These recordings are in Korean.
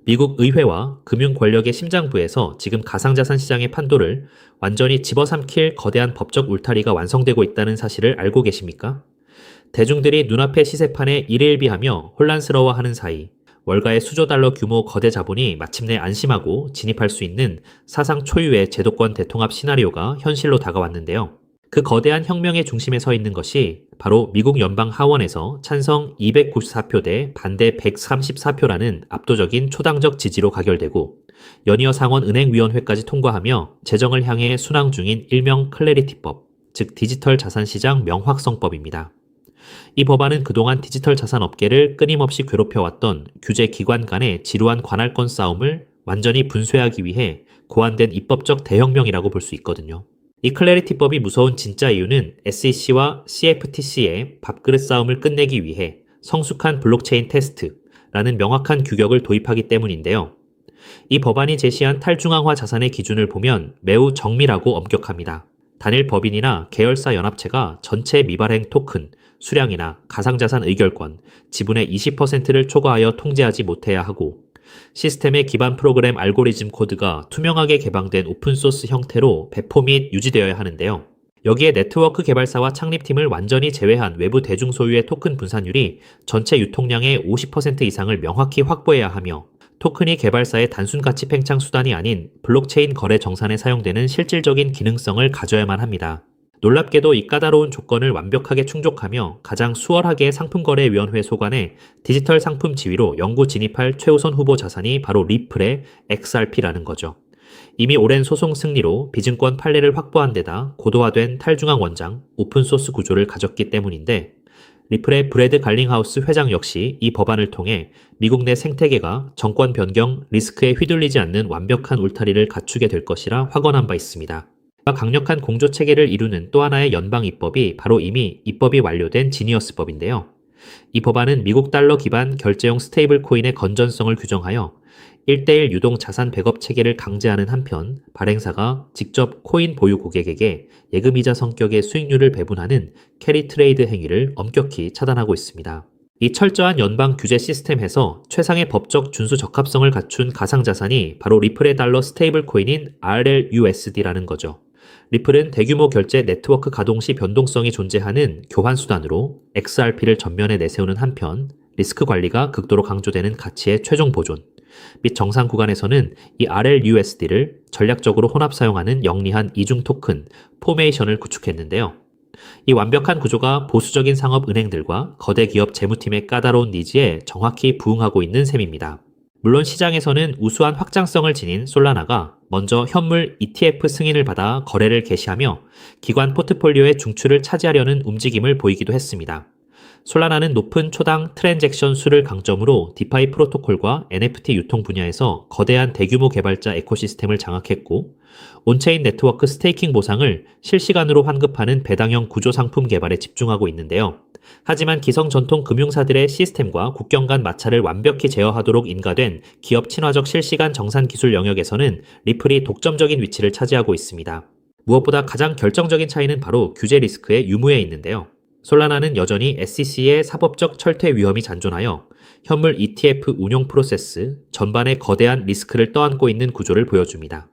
미국 의회와 금융 권력의 심장부에서 지금 가상자산 시장의 판도를 완전히 집어삼킬 거대한 법적 울타리가 완성되고 있다는 사실을 알고 계십니까? 대중들이 눈앞의 시세판에 일일비하며 혼란스러워하는 사이 월가의 수조 달러 규모 거대 자본이 마침내 안심하고 진입할 수 있는 사상 초유의 제도권 대통합 시나리오가 현실로 다가왔는데요. 그 거대한 혁명의 중심에 서 있는 것이 바로 미국 연방 하원에서 찬성 294표 대 반대 134표라는 압도적인 초당적 지지로 가결되고 연이어 상원 은행위원회까지 통과하며 재정을 향해 순항 중인 일명 클래리티법, 즉 디지털 자산시장 명확성법입니다. 이 법안은 그동안 디지털 자산 업계를 끊임없이 괴롭혀왔던 규제 기관 간의 지루한 관할권 싸움을 완전히 분쇄하기 위해 고안된 입법적 대혁명이라고 볼 수 있거든요. 이 클래리티법이 무서운 진짜 이유는 SEC와 CFTC의 밥그릇 싸움을 끝내기 위해 성숙한 블록체인 테스트라는 명확한 규격을 도입하기 때문인데요. 이 법안이 제시한 탈중앙화 자산의 기준을 보면 매우 정밀하고 엄격합니다. 단일 법인이나 계열사 연합체가 전체 미발행 토큰, 수량이나 가상자산 의결권, 지분의 20%를 초과하여 통제하지 못해야 하고 시스템의 기반 프로그램 알고리즘 코드가 투명하게 개방된 오픈소스 형태로 배포 및 유지되어야 하는데요. 여기에 네트워크 개발사와 창립팀을 완전히 제외한 외부 대중 소유의 토큰 분산율이 전체 유통량의 50% 이상을 명확히 확보해야 하며 토큰이 개발사의 단순 가치 팽창 수단이 아닌 블록체인 거래 정산에 사용되는 실질적인 기능성을 가져야만 합니다. 놀랍게도 이 까다로운 조건을 완벽하게 충족하며 가장 수월하게 상품거래위원회 소관에 디지털 상품 지위로 영구 진입할 최우선 후보 자산이 바로 리플의 XRP라는 거죠. 이미 오랜 소송 승리로 비증권 판례를 확보한 데다 고도화된 탈중앙 원장, 오픈소스 구조를 가졌기 때문인데 리플의 브래드 갈링하우스 회장 역시 이 법안을 통해 미국 내 생태계가 정권 변경 리스크에 휘둘리지 않는 완벽한 울타리를 갖추게 될 것이라 확언한 바 있습니다. 강력한 공조 체계를 이루는 또 하나의 연방 입법이 바로 이미 입법이 완료된 지니어스법인데요. 이 법안은 미국 달러 기반 결제용 스테이블 코인의 건전성을 규정하여 1:1 유동 자산 백업 체계를 강제하는 한편 발행사가 직접 코인 보유 고객에게 예금이자 성격의 수익률을 배분하는 캐리 트레이드 행위를 엄격히 차단하고 있습니다. 이 철저한 연방 규제 시스템에서 최상의 법적 준수 적합성을 갖춘 가상자산이 바로 리플의 달러 스테이블 코인인 RLUSD라는 거죠. 리플은 대규모 결제 네트워크 가동 시 변동성이 존재하는 교환 수단으로 XRP를 전면에 내세우는 한편 리스크 관리가 극도로 강조되는 가치의 최종 보존 및 정상 구간에서는 이 RLUSD를 전략적으로 혼합 사용하는 영리한 이중 토큰 포메이션을 구축했는데요. 이 완벽한 구조가 보수적인 상업 은행들과 거대 기업 재무팀의 까다로운 니즈에 정확히 부응하고 있는 셈입니다. 물론 시장에서는 우수한 확장성을 지닌 솔라나가 먼저 현물 ETF 승인을 받아 거래를 개시하며 기관 포트폴리오의 중추를 차지하려는 움직임을 보이기도 했습니다. 솔라나는 높은 초당 트랜잭션 수를 강점으로 디파이 프로토콜과 NFT 유통 분야에서 거대한 대규모 개발자 에코시스템을 장악했고 온체인 네트워크 스테이킹 보상을 실시간으로 환급하는 배당형 구조 상품 개발에 집중하고 있는데요. 하지만 기성 전통 금융사들의 시스템과 국경 간 마찰을 완벽히 제어하도록 인가된 기업 친화적 실시간 정산 기술 영역에서는 리플이 독점적인 위치를 차지하고 있습니다. 무엇보다 가장 결정적인 차이는 바로 규제 리스크의 유무에 있는데요. 솔라나는 여전히 SEC의 사법적 철퇴 위험이 잔존하여 현물 ETF 운용 프로세스 전반에 거대한 리스크를 떠안고 있는 구조를 보여줍니다.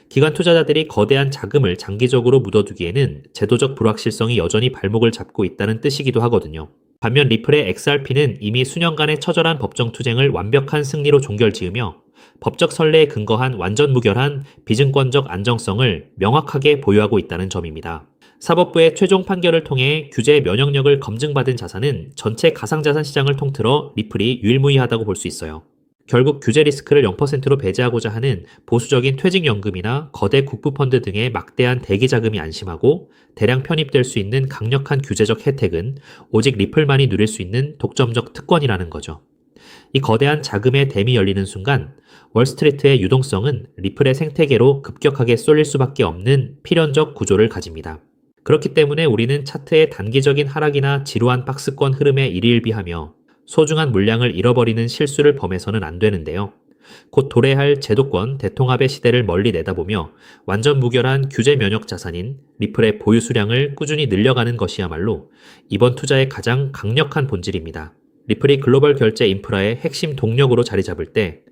기관 투자자들이 거대한 자금을 장기적으로 묻어두기에는 제도적 불확실성이 여전히 발목을 잡고 있다는 뜻이기도 하거든요. 반면 리플의 XRP는 이미 수년간의 처절한 법정 투쟁을 완벽한 승리로 종결지으며 법적 선례에 근거한 완전 무결한 비증권적 안정성을 명확하게 보유하고 있다는 점입니다. 사법부의 최종 판결을 통해 규제 면역력을 검증받은 자산은 전체 가상자산 시장을 통틀어 리플이 유일무이하다고 볼 수 있어요. 결국 규제 리스크를 0%로 배제하고자 하는 보수적인 퇴직연금이나 거대 국부펀드 등의 막대한 대기자금이 안심하고 대량 편입될 수 있는 강력한 규제적 혜택은 오직 리플만이 누릴 수 있는 독점적 특권이라는 거죠. 이 거대한 자금의 댐이 열리는 순간 월스트리트의 유동성은 리플의 생태계로 급격하게 쏠릴 수밖에 없는 필연적 구조를 가집니다. 그렇기 때문에 우리는 차트의 단기적인 하락이나 지루한 박스권 흐름에 일일비하며 소중한 물량을 잃어버리는 실수를 범해서는 안 되는데요. 곧 도래할 제도권 대통합의 시대를 멀리 내다보며 완전 무결한 규제 면역 자산인 리플의 보유 수량을 꾸준히 늘려가는 것이야말로 이번 투자의 가장 강력한 본질입니다. 리플이 글로벌 결제 인프라의 핵심 동력으로 자리 잡을 때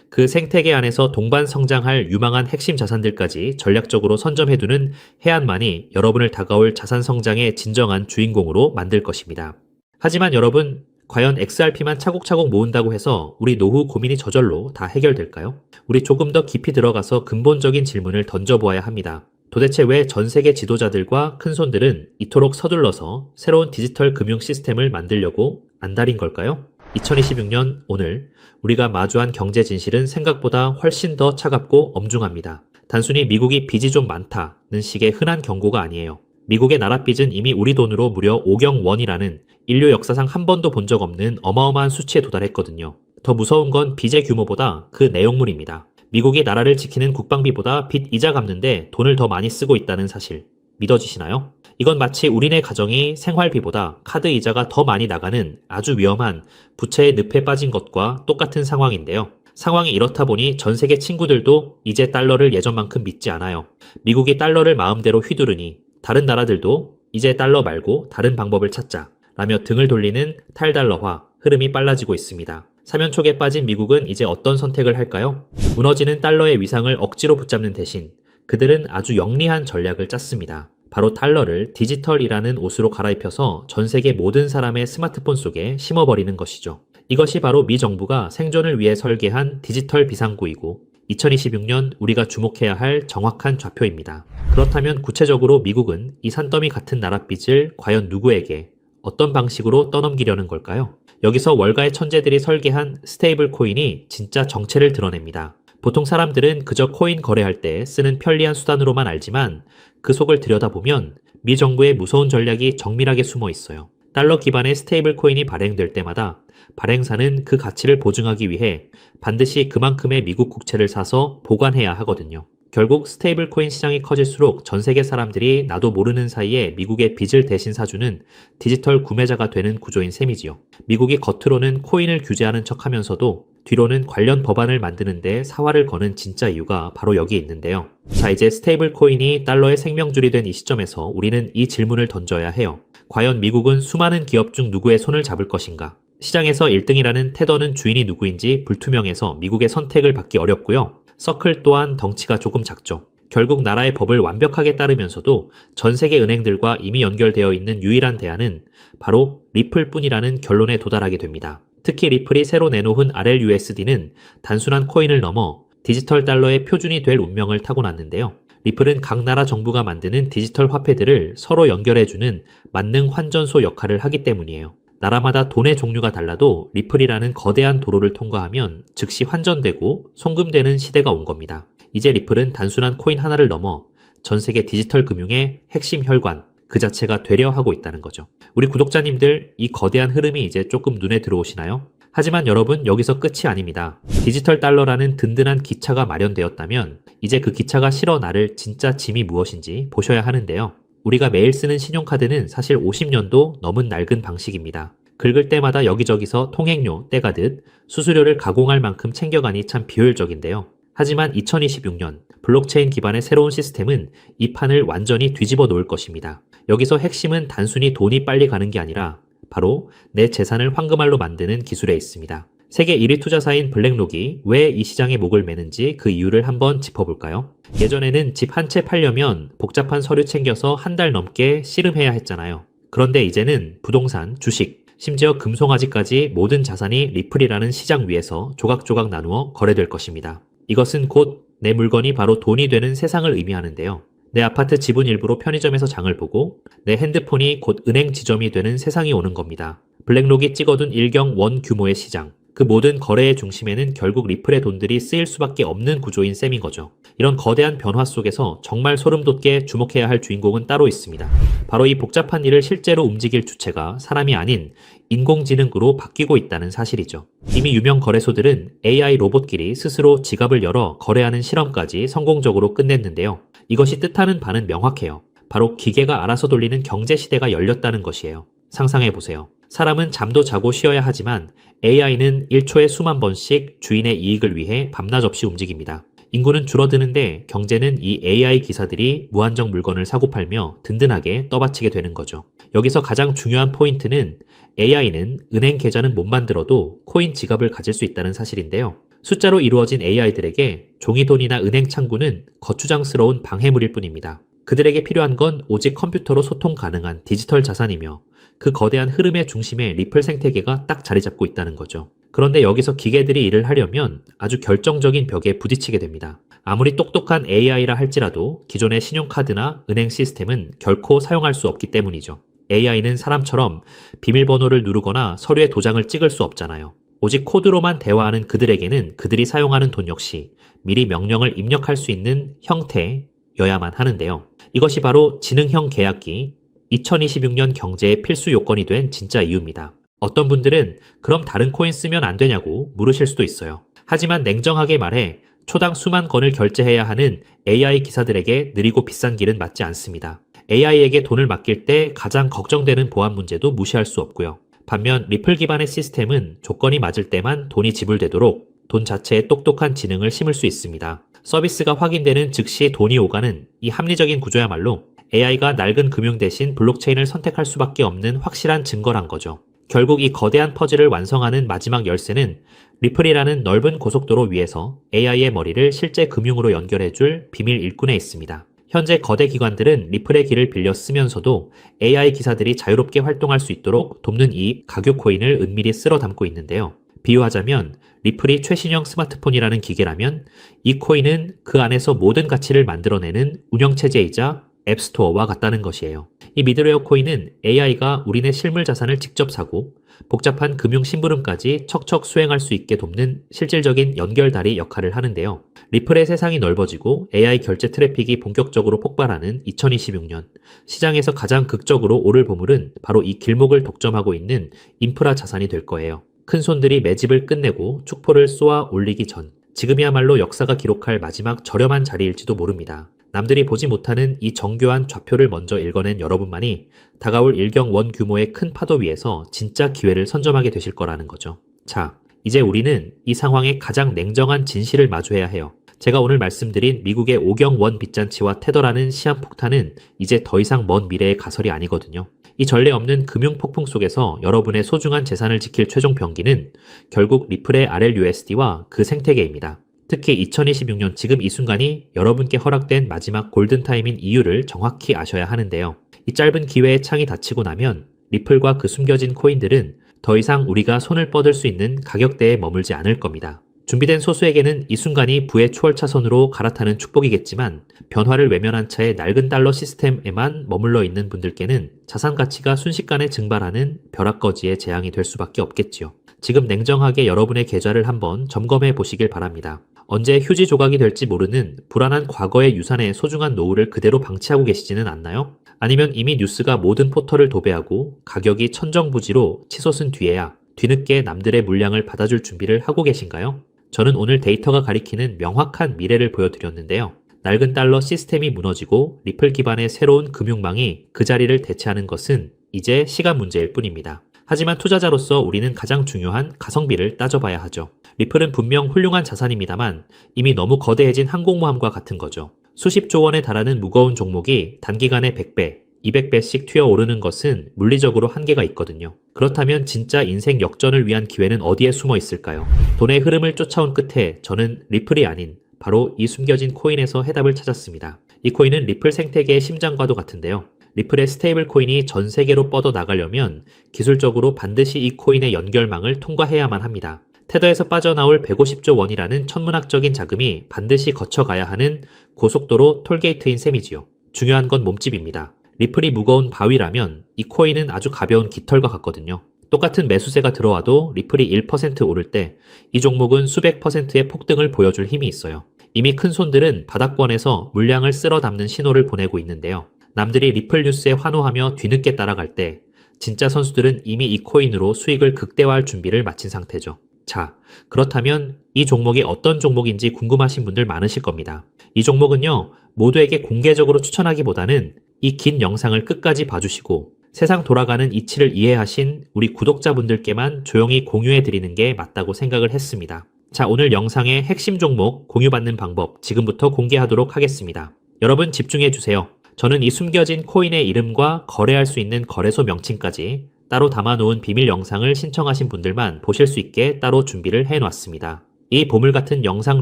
그 생태계 안에서 동반 성장할 유망한 핵심 자산들까지 전략적으로 선점해두는 해안만이 여러분을 다가올 자산 성장의 진정한 주인공으로 만들 것입니다. 하지만 여러분, 과연 XRP만 차곡차곡 모은다고 해서 우리 노후 고민이 저절로 다 해결될까요? 우리 조금 더 깊이 들어가서 근본적인 질문을 던져보아야 합니다. 도대체 왜 전 세계 지도자들과 큰손들은 이토록 서둘러서 새로운 디지털 금융 시스템을 만들려고 안달인 걸까요? 2026년 오늘 우리가 마주한 경제 진실은 생각보다 훨씬 더 차갑고 엄중합니다. 단순히 미국이 빚이 좀 많다는 식의 흔한 경고가 아니에요. 미국의 나라 빚은 이미 우리 돈으로 무려 5경 원이라는 인류 역사상 한 번도 본 적 없는 어마어마한 수치에 도달했거든요. 더 무서운 건 빚의 규모보다 그 내용물입니다. 미국이 나라를 지키는 국방비보다 빚 이자 갚는데 돈을 더 많이 쓰고 있다는 사실. 믿어지시나요? 이건 마치 우리네 가정이 생활비보다 카드 이자가 더 많이 나가는 아주 위험한 부채의 늪에 빠진 것과 똑같은 상황인데요. 상황이 이렇다 보니 전 세계 친구들도 이제 달러를 예전만큼 믿지 않아요. 미국이 달러를 마음대로 휘두르니 다른 나라들도 이제 달러 말고 다른 방법을 찾자 라며 등을 돌리는 탈달러화 흐름이 빨라지고 있습니다. 사면촉에 빠진 미국은 이제 어떤 선택을 할까요? 무너지는 달러의 위상을 억지로 붙잡는 대신 그들은 아주 영리한 전략을 짰습니다. 바로 달러를 디지털이라는 옷으로 갈아입혀서 전 세계 모든 사람의 스마트폰 속에 심어버리는 것이죠. 이것이 바로 미 정부가 생존을 위해 설계한 디지털 비상구이고 2026년 우리가 주목해야 할 정확한 좌표입니다. 그렇다면 구체적으로 미국은 이 산더미 같은 나라 빚을 과연 누구에게 어떤 방식으로 떠넘기려는 걸까요? 여기서 월가의 천재들이 설계한 스테이블 코인이 진짜 정체를 드러냅니다. 보통 사람들은 그저 코인 거래할 때 쓰는 편리한 수단으로만 알지만 그 속을 들여다보면 미 정부의 무서운 전략이 정밀하게 숨어 있어요. 달러 기반의 스테이블 코인이 발행될 때마다 발행사는 그 가치를 보증하기 위해 반드시 그만큼의 미국 국채를 사서 보관해야 하거든요. 결국 스테이블 코인 시장이 커질수록 전 세계 사람들이 나도 모르는 사이에 미국의 빚을 대신 사주는 디지털 구매자가 되는 구조인 셈이지요. 미국이 겉으로는 코인을 규제하는 척하면서도 뒤로는 관련 법안을 만드는데 사활을 거는 진짜 이유가 바로 여기에 있는데요. 자, 이제 스테이블 코인이 달러의 생명줄이 된 이 시점에서 우리는 이 질문을 던져야 해요. 과연 미국은 수많은 기업 중 누구의 손을 잡을 것인가? 시장에서 1등이라는 테더는 주인이 누구인지 불투명해서 미국의 선택을 받기 어렵고요. 서클 또한 덩치가 조금 작죠. 결국 나라의 법을 완벽하게 따르면서도 전 세계 은행들과 이미 연결되어 있는 유일한 대안은 바로 리플뿐이라는 결론에 도달하게 됩니다. 특히 리플이 새로 내놓은 RLUSD는 단순한 코인을 넘어 디지털 달러의 표준이 될 운명을 타고났는데요. 리플은 각 나라 정부가 만드는 디지털 화폐들을 서로 연결해주는 만능 환전소 역할을 하기 때문이에요. 나라마다 돈의 종류가 달라도 리플이라는 거대한 도로를 통과하면 즉시 환전되고 송금되는 시대가 온 겁니다. 이제 리플은 단순한 코인 하나를 넘어 전 세계 디지털 금융의 핵심 혈관 그 자체가 되려 하고 있다는 거죠. 우리 구독자님들, 이 거대한 흐름이 이제 조금 눈에 들어오시나요? 하지만 여러분, 여기서 끝이 아닙니다. 디지털 달러라는 든든한 기차가 마련되었다면 이제 그 기차가 실어 나를 진짜 짐이 무엇인지 보셔야 하는데요. 우리가 매일 쓰는 신용카드는 사실 50년도 넘은 낡은 방식입니다. 긁을 때마다 여기저기서 통행료 떼가듯 수수료를 가공할 만큼 챙겨가니 참 비효율적인데요. 하지만 2026년 블록체인 기반의 새로운 시스템은 이 판을 완전히 뒤집어 놓을 것입니다. 여기서 핵심은 단순히 돈이 빨리 가는 게 아니라 바로 내 재산을 황금알로 만드는 기술에 있습니다. 세계 1위 투자사인 블랙록이 왜 이 시장에 목을 매는지 그 이유를 한번 짚어볼까요? 예전에는 집 한 채 팔려면 복잡한 서류 챙겨서 한 달 넘게 씨름해야 했잖아요. 그런데 이제는 부동산, 주식, 심지어 금송아지까지 모든 자산이 리플이라는 시장 위에서 조각조각 나누어 거래될 것입니다. 이것은 곧 내 물건이 바로 돈이 되는 세상을 의미하는데요. 내 아파트 지분 일부로 편의점에서 장을 보고 내 핸드폰이 곧 은행 지점이 되는 세상이 오는 겁니다. 블랙록이 찍어둔 일경 원 규모의 시장. 그 모든 거래의 중심에는 결국 리플의 돈들이 쓰일 수밖에 없는 구조인 셈인 거죠. 이런 거대한 변화 속에서 정말 소름 돋게 주목해야 할 주인공은 따로 있습니다. 바로 이 복잡한 일을 실제로 움직일 주체가 사람이 아닌 인공지능으로 바뀌고 있다는 사실이죠. 이미 유명 거래소들은 AI 로봇끼리 스스로 지갑을 열어 거래하는 실험까지 성공적으로 끝냈는데요. 이것이 뜻하는 바는 명확해요. 바로 기계가 알아서 돌리는 경제 시대가 열렸다는 것이에요. 상상해보세요. 사람은 잠도 자고 쉬어야 하지만 AI는 1초에 수만 번씩 주인의 이익을 위해 밤낮 없이 움직입니다. 인구는 줄어드는데 경제는 이 AI 기사들이 무한정 물건을 사고 팔며 든든하게 떠받치게 되는 거죠. 여기서 가장 중요한 포인트는 AI는 은행 계좌는 못 만들어도 코인 지갑을 가질 수 있다는 사실인데요. 숫자로 이루어진 AI들에게 종이돈이나 은행 창구는 거추장스러운 방해물일 뿐입니다. 그들에게 필요한 건 오직 컴퓨터로 소통 가능한 디지털 자산이며 그 거대한 흐름의 중심에 리플 생태계가 딱 자리 잡고 있다는 거죠. 그런데 여기서 기계들이 일을 하려면 아주 결정적인 벽에 부딪히게 됩니다. 아무리 똑똑한 AI라 할지라도 기존의 신용카드나 은행 시스템은 결코 사용할 수 없기 때문이죠. AI는 사람처럼 비밀번호를 누르거나 서류에 도장을 찍을 수 없잖아요. 오직 코드로만 대화하는 그들에게는 그들이 사용하는 돈 역시 미리 명령을 입력할 수 있는 형태여야만 하는데요. 이것이 바로 지능형 계약기, 2026년 경제의 필수 요건이 된 진짜 이유입니다. 어떤 분들은 그럼 다른 코인 쓰면 안 되냐고 물으실 수도 있어요. 하지만 냉정하게 말해 초당 수만 건을 결제해야 하는 AI 기사들에게 느리고 비싼 길은 맞지 않습니다. AI에게 돈을 맡길 때 가장 걱정되는 보안 문제도 무시할 수 없고요. 반면 리플 기반의 시스템은 조건이 맞을 때만 돈이 지불되도록 돈 자체에 똑똑한 지능을 심을 수 있습니다. 서비스가 확인되는 즉시 돈이 오가는 이 합리적인 구조야말로 AI가 낡은 금융 대신 블록체인을 선택할 수밖에 없는 확실한 증거란 거죠. 결국 이 거대한 퍼즐을 완성하는 마지막 열쇠는 리플이라는 넓은 고속도로 위에서 AI의 머리를 실제 금융으로 연결해줄 비밀 일꾼에 있습니다. 현재 거대 기관들은 리플의 길을 빌려 쓰면서도 AI 기사들이 자유롭게 활동할 수 있도록 돕는 이 가교 코인을 은밀히 쓸어 담고 있는데요. 비유하자면 리플이 최신형 스마트폰이라는 기계라면 이 코인은 그 안에서 모든 가치를 만들어내는 운영체제이자 앱스토어와 같다는 것이에요. 이 미드웨어 코인은 AI가 우리네 실물 자산을 직접 사고 복잡한 금융 심부름까지 척척 수행할 수 있게 돕는 실질적인 연결다리 역할을 하는데요. 리플의 세상이 넓어지고 AI 결제 트래픽이 본격적으로 폭발하는 2026년, 시장에서 가장 극적으로 오를 보물은 바로 이 길목을 독점하고 있는 인프라 자산이 될 거예요. 큰손들이 매집을 끝내고 축포를 쏘아 올리기 전, 지금이야말로 역사가 기록할 마지막 저렴한 자리일지도 모릅니다. 남들이 보지 못하는 이 정교한 좌표를 먼저 읽어낸 여러분만이 다가올 일경원 규모의 큰 파도 위에서 진짜 기회를 선점하게 되실 거라는 거죠. 자, 이제 우리는 이 상황의 가장 냉정한 진실을 마주해야 해요. 제가 오늘 말씀드린 미국의 오경원 빚잔치와 테더라는 시한폭탄은 이제 더 이상 먼 미래의 가설이 아니거든요. 이 전례 없는 금융 폭풍 속에서 여러분의 소중한 재산을 지킬 최종 병기는 결국 리플의 RLUSD와 그 생태계입니다. 특히 2026년 지금 이 순간이 여러분께 허락된 마지막 골든타임인 이유를 정확히 아셔야 하는데요. 이 짧은 기회의 창이 닫히고 나면 리플과 그 숨겨진 코인들은 더 이상 우리가 손을 뻗을 수 있는 가격대에 머물지 않을 겁니다. 준비된 소수에게는 이 순간이 부의 추월차선으로 갈아타는 축복이겠지만 변화를 외면한 채 낡은 달러 시스템에만 머물러 있는 분들께는 자산 가치가 순식간에 증발하는 벼락거지의 재앙이 될 수밖에 없겠지요. 지금 냉정하게 여러분의 계좌를 한번 점검해 보시길 바랍니다. 언제 휴지 조각이 될지 모르는 불안한 과거의 유산의 소중한 노후를 그대로 방치하고 계시지는 않나요? 아니면 이미 뉴스가 모든 포털을 도배하고 가격이 천정부지로 치솟은 뒤에야 뒤늦게 남들의 물량을 받아줄 준비를 하고 계신가요? 저는 오늘 데이터가 가리키는 명확한 미래를 보여드렸는데요. 낡은 달러 시스템이 무너지고 리플 기반의 새로운 금융망이 그 자리를 대체하는 것은 이제 시간 문제일 뿐입니다. 하지만 투자자로서 우리는 가장 중요한 가성비를 따져봐야 하죠. 리플은 분명 훌륭한 자산입니다만 이미 너무 거대해진 항공모함과 같은 거죠. 수십조 원에 달하는 무거운 종목이 단기간에 100배, 200배씩 튀어오르는 것은 물리적으로 한계가 있거든요. 그렇다면 진짜 인생 역전을 위한 기회는 어디에 숨어 있을까요? 돈의 흐름을 쫓아온 끝에 저는 리플이 아닌 바로 이 숨겨진 코인에서 해답을 찾았습니다. 이 코인은 리플 생태계의 심장과도 같은데요. 리플의 스테이블 코인이 전 세계로 뻗어 나가려면 기술적으로 반드시 이 코인의 연결망을 통과해야만 합니다. 테더에서 빠져나올 150조 원이라는 천문학적인 자금이 반드시 거쳐가야 하는 고속도로 톨게이트인 셈이지요. 중요한 건 몸집입니다. 리플이 무거운 바위라면 이 코인은 아주 가벼운 깃털과 같거든요. 똑같은 매수세가 들어와도 리플이 1% 오를 때 이 종목은 수백 %의 폭등을 보여줄 힘이 있어요. 이미 큰 손들은 바닥권에서 물량을 쓸어 담는 신호를 보내고 있는데요. 남들이 리플 뉴스에 환호하며 뒤늦게 따라갈 때 진짜 선수들은 이미 이 코인으로 수익을 극대화할 준비를 마친 상태죠. 자, 그렇다면 이 종목이 어떤 종목인지 궁금하신 분들 많으실 겁니다. 이 종목은요, 모두에게 공개적으로 추천하기보다는 이 긴 영상을 끝까지 봐주시고 세상 돌아가는 이치를 이해하신 우리 구독자분들께만 조용히 공유해드리는 게 맞다고 생각을 했습니다. 자, 오늘 영상의 핵심 종목 공유받는 방법 지금부터 공개하도록 하겠습니다. 여러분 집중해주세요. 저는 이 숨겨진 코인의 이름과 거래할 수 있는 거래소 명칭까지 따로 담아놓은 비밀 영상을 신청하신 분들만 보실 수 있게 따로 준비를 해놨습니다. 이 보물 같은 영상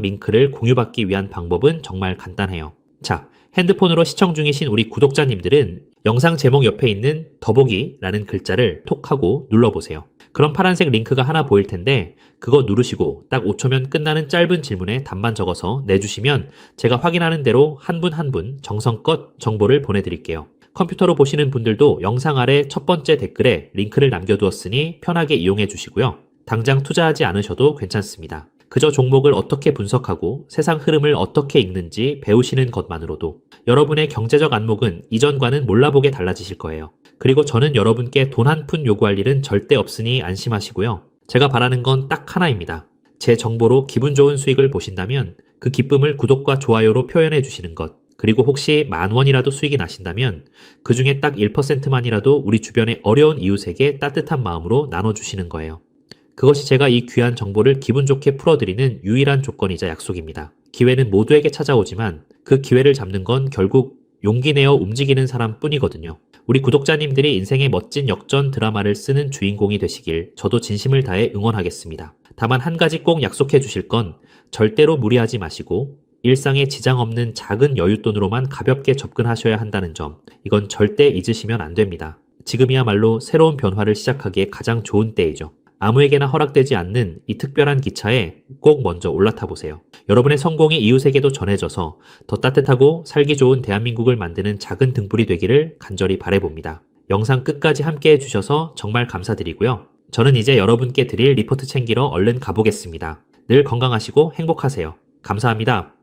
링크를 공유받기 위한 방법은 정말 간단해요. 자, 핸드폰으로 시청 중이신 우리 구독자님들은 영상 제목 옆에 있는 더보기라는 글자를 톡 하고 눌러보세요. 그럼 파란색 링크가 하나 보일 텐데 그거 누르시고 딱 5초면 끝나는 짧은 질문에 답만 적어서 내주시면 제가 확인하는 대로 한 분 한 분 정성껏 정보를 보내드릴게요. 컴퓨터로 보시는 분들도 영상 아래 첫 번째 댓글에 링크를 남겨두었으니 편하게 이용해 주시고요. 당장 투자하지 않으셔도 괜찮습니다. 그저 종목을 어떻게 분석하고 세상 흐름을 어떻게 읽는지 배우시는 것만으로도 여러분의 경제적 안목은 이전과는 몰라보게 달라지실 거예요. 그리고 저는 여러분께 돈 한 푼 요구할 일은 절대 없으니 안심하시고요. 제가 바라는 건 딱 하나입니다. 제 정보로 기분 좋은 수익을 보신다면 그 기쁨을 구독과 좋아요로 표현해 주시는 것. 그리고 혹시 10,000원이라도 수익이 나신다면 그 중에 딱 1%만이라도 우리 주변의 어려운 이웃에게 따뜻한 마음으로 나눠주시는 거예요. 그것이 제가 이 귀한 정보를 기분 좋게 풀어드리는 유일한 조건이자 약속입니다. 기회는 모두에게 찾아오지만 그 기회를 잡는 건 결국 용기 내어 움직이는 사람 뿐이거든요. 우리 구독자님들이 인생의 멋진 역전 드라마를 쓰는 주인공이 되시길 저도 진심을 다해 응원하겠습니다. 다만 한 가지 꼭 약속해 주실 건 절대로 무리하지 마시고 일상에 지장 없는 작은 여윳돈으로만 가볍게 접근하셔야 한다는 점, 이건 절대 잊으시면 안 됩니다. 지금이야말로 새로운 변화를 시작하기에 가장 좋은 때이죠. 아무에게나 허락되지 않는 이 특별한 기차에 꼭 먼저 올라타 보세요. 여러분의 성공이 이웃에게도 전해져서 더 따뜻하고 살기 좋은 대한민국을 만드는 작은 등불이 되기를 간절히 바라봅니다. 영상 끝까지 함께 해주셔서 정말 감사드리고요. 저는 이제 여러분께 드릴 리포트 챙기러 얼른 가보겠습니다. 늘 건강하시고 행복하세요. 감사합니다.